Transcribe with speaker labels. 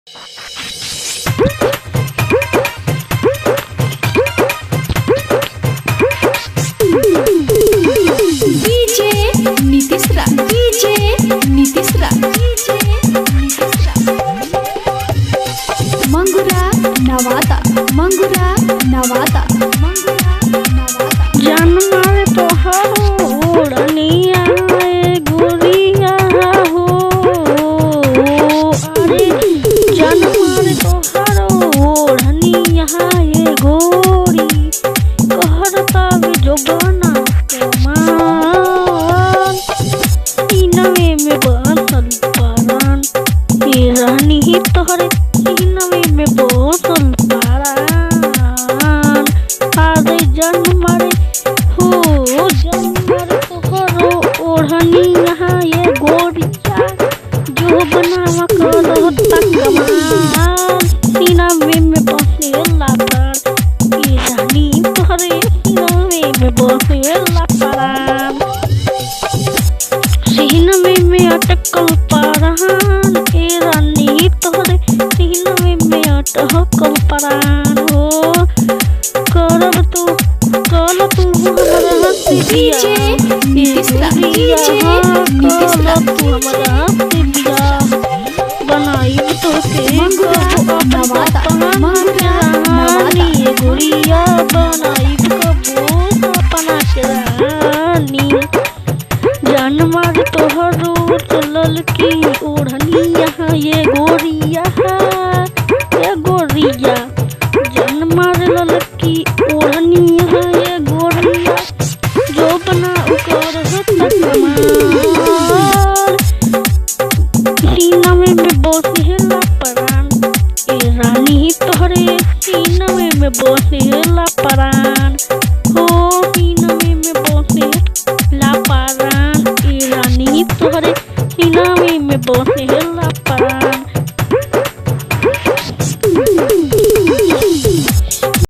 Speaker 1: DJ Nitish रा मंगुरा नवादा
Speaker 2: जान मारे तोहरो ओढ़निया गोरिया हो। अरे जान मारे तोहरो ओढ़निया गोरी कहरता जो बना कमान इनवे में बसल परान ये रानी तोहरे इनवे में बसल परान। आदे जान मारे हो जान मारे तोहरो ओढ़निया गोरिया जो बनावा करता कमाल सीनावे में बसेला प्राण ये रानी तोहरे सीनावे में बसेला प्राण। सीनावे में अटकल प्राण ये रानी तोहरे सीनावे में अटकल प्राण हो। करब तू हमरा से
Speaker 1: डीजे नीतीश रा
Speaker 2: बनाई तोके
Speaker 1: मंगुरा नवादा
Speaker 2: गुड़िया बनाई कबो अपना के रानी। जान मार तोहरो चलल की ओढ़निया ये गोरिया जान मार ललकी ओढ़निया ये गोरिया जो बना उकर सीनावे में बसेला परान ए रानी तोहरे सीनावे में बसेला परान हो। सीनावे में बसेला परान ए रानी तोहरे सीनावे में बसेला परान।